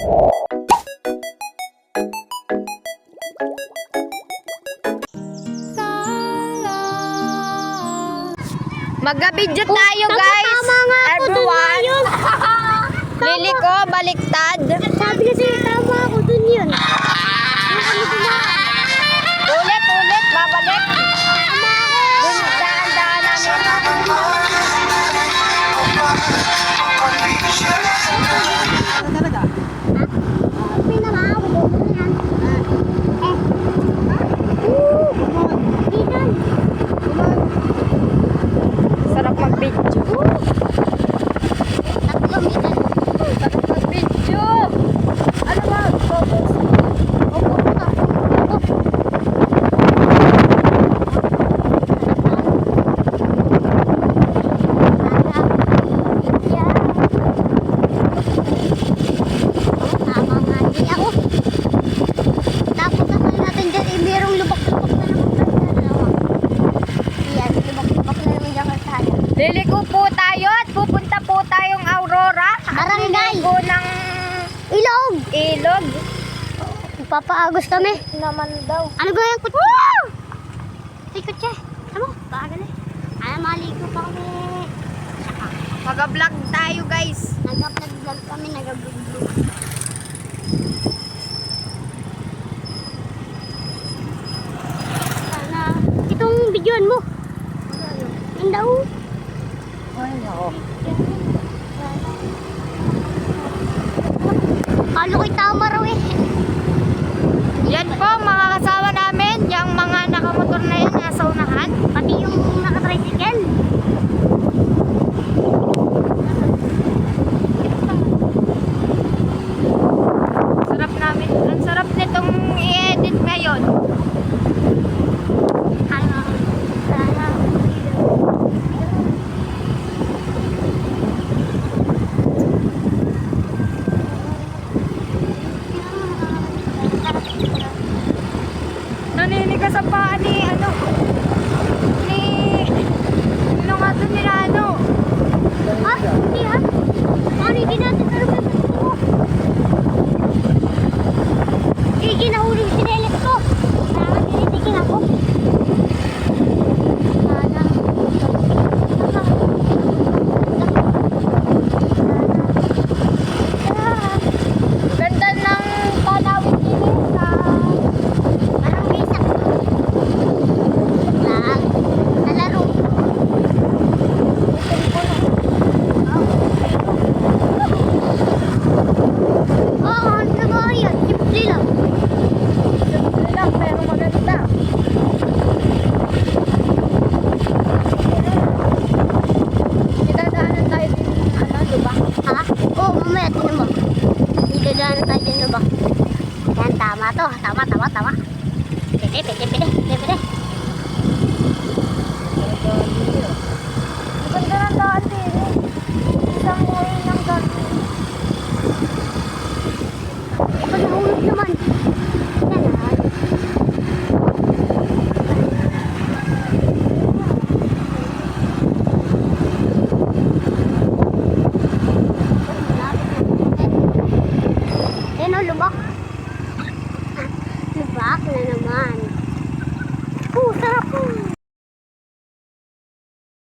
Mag-video tayo guys. Everyone. Lili ko, baliktad. Sabi kasi tama ako dun yun. Ulit, babalik. Dun, daan namin. Sarap mag-video. Sarap mag-video. Ano ba? Focus. Liliko po tayo at pupunta po tayong Aurora. Barangay. Liliko ng ilog. Papaagos kami. Naman daw. Ano ba yung kutsi? Wow! Ay, kutsi. Ano? Bagal eh. Maligo pa kami. Mag-vlog tayo guys. Nag-vlog kami. Nag-vlog. Sana. Itong videoan mo. Ang daw. Ay, nako. Kalo ko'y tama raw eh. Yan po mga kasama namin. Yung mga nakamotor na yan nasa unahan. Pati yung naka-tricycle. Sarap namin. Ang sarap nitong i-edit ngayon. Ano? Sana. Naninigas ang paa ni ano? Ano nga doon nila ano? Ha? Hindi ha? Ano hindi natin talaga gusto? Ginahuli yung sinelet ko. Kaya tinitigil ako. Sana. Ganda ng tanawin din sa Parang may sakto. Lang. Sa laro. Oo, ano ba yan? Simple lang. simple lang pero maganda. Idadaanan tayo din ano, diba? Ha? Oo, mamaya tingnan mo. Idadaan tayo din ba? Yan, tama to. Tama. Pwede. Maganda ng daan